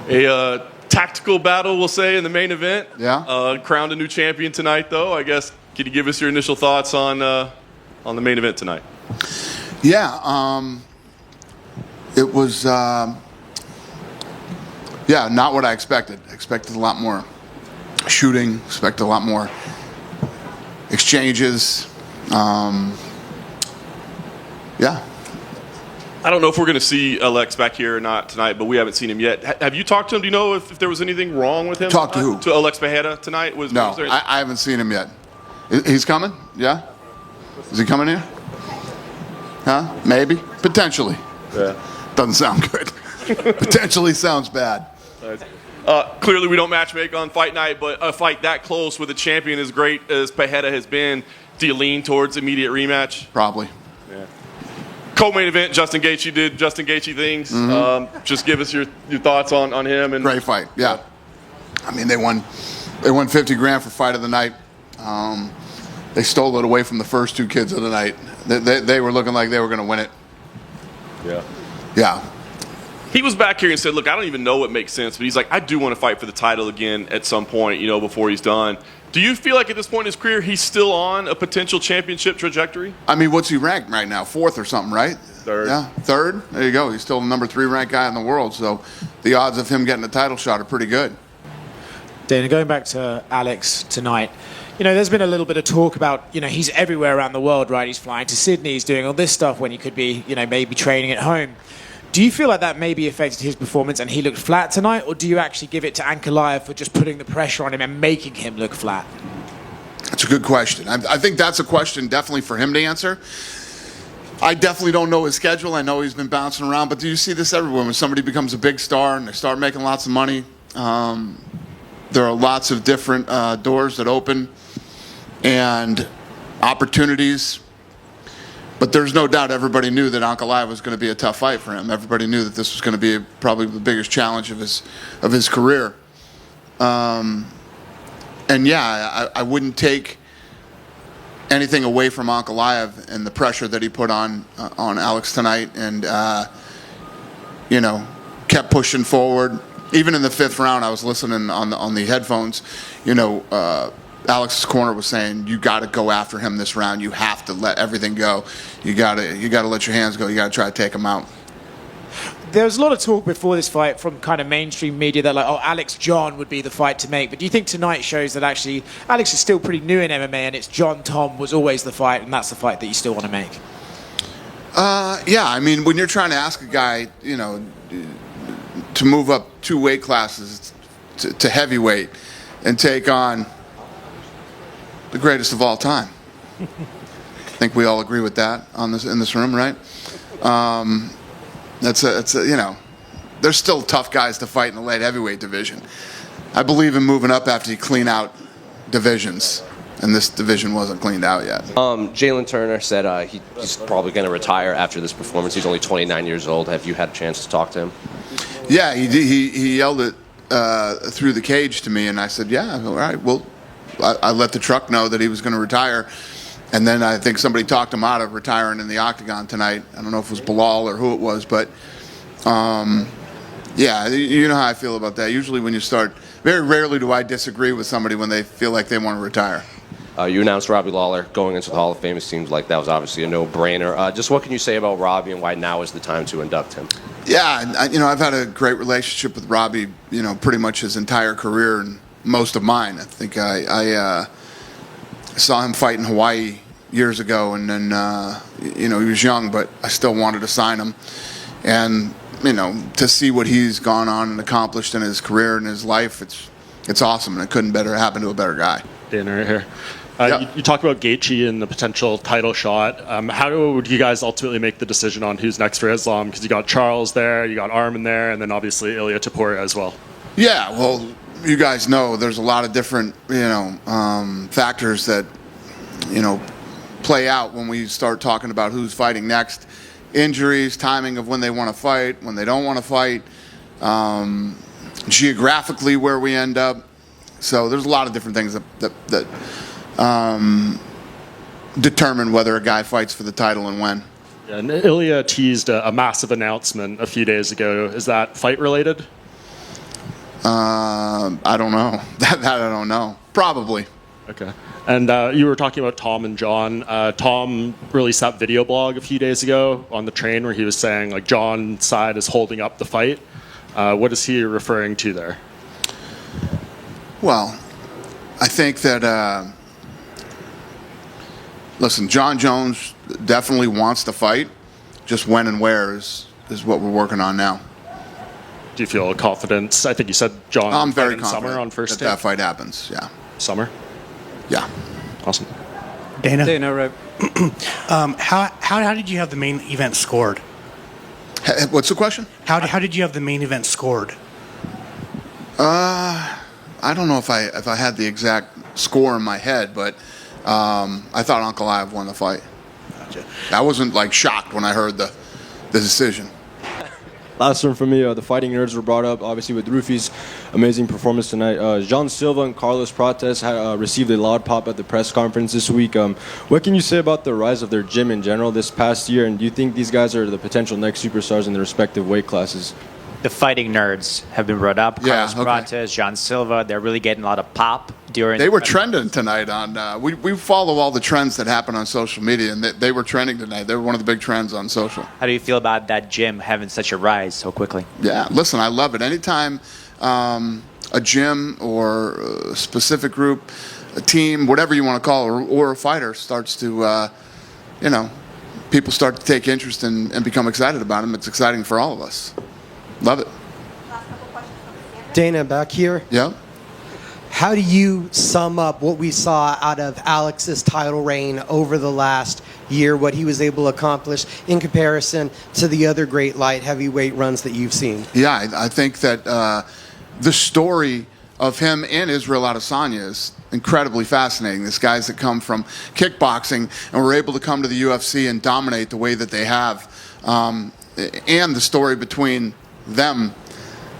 A tactical battle, we'll say, in the main event. Yeah. Crowned a new champion tonight, though. I guess, could you give us your initial thoughts on the main event tonight? Yeah. It was, not what I expected. I expected a lot more shooting, expected a lot more exchanges. Yeah. I don't know if we're going to see Alex back here or not tonight, but we haven't seen him yet. Have you talked to him? Do you know if there was anything wrong with him? Talk to who? To Alex Pereira tonight? No, I haven't seen him yet. He's coming? Yeah? Is he coming here? Huh? Maybe? Potentially. Yeah. Doesn't sound good. Potentially sounds bad. Clearly, we don't matchmake on fight night, but a fight that close with a champion as great as Pereira has been, do you lean towards immediate rematch? Probably. Yeah. Co-main event, Justin Gaethje did Justin Gaethje things. Mm-hmm. Just give us your thoughts on him. And great fight. Yeah. I mean, they won 50 grand for fight of the night. They stole it away from the first two kids of the night. They were looking like they were going to win it. Yeah. Yeah. He was back here and said, look, I don't even know what makes sense, but he's like, I do want to fight for the title again at some point, before he's done. Do you feel like at this point in his career he's still on a potential championship trajectory? I mean, what's he ranked right now? 4th or something, right? 3rd. Yeah, 3rd. There you go. He's still the number 3 ranked guy in the world, so the odds of him getting a title shot are pretty good. Dana, going back to Alex tonight, there's been a little bit of talk about, he's everywhere around the world, right? He's flying to Sydney, he's doing all this stuff when he could be, maybe training at home. Do you feel like that maybe affected his performance and he looked flat tonight, or do you actually give it to Ankalaev for just putting the pressure on him and making him look flat? That's a good question. I think that's a question definitely for him to answer. I definitely don't know his schedule. I know he's been bouncing around, but do you see this everywhere? When somebody becomes a big star and they start making lots of money, there are lots of different doors that open and opportunities. But there's no doubt everybody knew that Ankalaev was going to be a tough fight for him. Everybody knew that this was going to be probably the biggest challenge of his career. And yeah, I wouldn't take anything away from Ankalaev and the pressure that he put on Alex tonight, and kept pushing forward. Even in the 5th round, I was listening on the headphones. Alex's corner was saying, you got to go after him this round. You have to let everything go. You got to let your hands go. You got to try to take him out. There was a lot of talk before this fight from kind of mainstream media that Alex John would be the fight to make. But do you think tonight shows that actually Alex is still pretty new in MMA and it's John Tom was always the fight and that's the fight that you still want to make? Yeah, I mean, when you're trying to ask a guy, to move up 2 weight classes to heavyweight and take on the greatest of all time. I think we all agree with that in this room, right? There's still tough guys to fight in the light heavyweight division. I believe in moving up after you clean out divisions, and this division wasn't cleaned out yet. Jalin Turner said he's probably going to retire after this performance. He's only 29 years old. Have you had a chance to talk to him? Yeah, he yelled it through the cage to me, and I said, yeah, all right, well, I let the truck know that he was going to retire. And then I think somebody talked him out of retiring in the octagon tonight. I don't know if it was Bilal or who it was, but yeah, you know how I feel about that. Usually when you start, very rarely do I disagree with somebody when they feel like they want to retire. You announced Robbie Lawler going into the Hall of Fame. It seems like that was obviously a no-brainer. Just what can you say about Robbie and why now is the time to induct him? Yeah, I've had a great relationship with Robbie, pretty much his entire career and most of mine. I think I saw him fight in Hawaii years ago, and then he was young, but I still wanted to sign him. And to see what he's gone on and accomplished in his career and his life, it's awesome, and it couldn't better happen to a better guy. Dana right here. Yep. You talked about Gaethje and the potential title shot. How would you guys ultimately make the decision on who's next for Islam? Because you got Charles there, you got Arman there, and then obviously Ilia Topuria as well. Yeah, well, you guys know there's a lot of different factors that play out when we start talking about who's fighting next. Injuries, timing of when they want to fight, when they don't want to fight, geographically where we end up. So there's a lot of different things that determine whether a guy fights for the title and when. Yeah, and Ilia teased a massive announcement a few days ago. Is that fight related? I don't know. That I don't know. Probably. Okay. And you were talking about Tom and John. Tom released that video blog a few days ago on the train where he was saying like John's side is holding up the fight. What is he referring to there? Well, I think that, listen, John Jones definitely wants to fight. Just when and where is what we're working on now. Do you feel confidence? I think you said John. I'm very in confident summer on first that fight happens. Yeah. Summer. Yeah. Awesome. Dana, right? How did you have the main event scored? What's the question? How did you have the main event scored? I don't know if I had the exact score in my head, but I thought Ankalaev won the fight. Gotcha. I wasn't like shocked when I heard the decision. Last one from me. The fighting nerds were brought up, obviously, with Rufi's amazing performance tonight. Jean Silva and Carlos Prates received a loud pop at the press conference this week. What can you say about the rise of their gym in general this past year? And do you think these guys are the potential next superstars in their respective weight classes? The fighting nerds have been brought up. Yeah, Carlos okay. Prates, Jean Silva, they're really getting a lot of pop during. They were trending tonight on. We follow all the trends that happen on social media, and they were trending tonight. They were one of the big trends on social. How do you feel about that gym having such a rise so quickly? Yeah, listen, I love it. Anytime a gym or a specific group, a team, whatever you want to call it, or a fighter starts to, people start to take interest and become excited about them. It's exciting for all of us. Love it. Last couple questions from the standard. Dana, back here. Yeah. How do you sum up what we saw out of Alex's title reign over the last year, what he was able to accomplish in comparison to the other great light heavyweight runs that you've seen? Yeah, I think that the story of him and Israel Adesanya is incredibly fascinating. These guys that come from kickboxing and were able to come to the UFC and dominate the way that they have, and the story between them,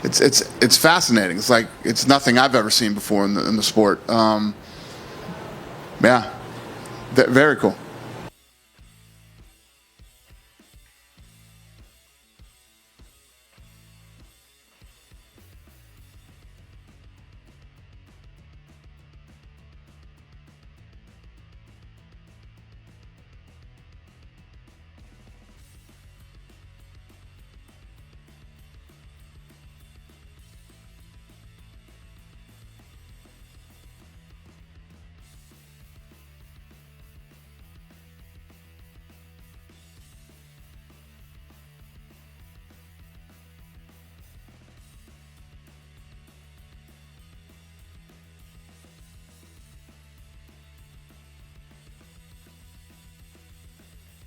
it's fascinating. It's like it's nothing I've ever seen before in the sport. Yeah, very cool.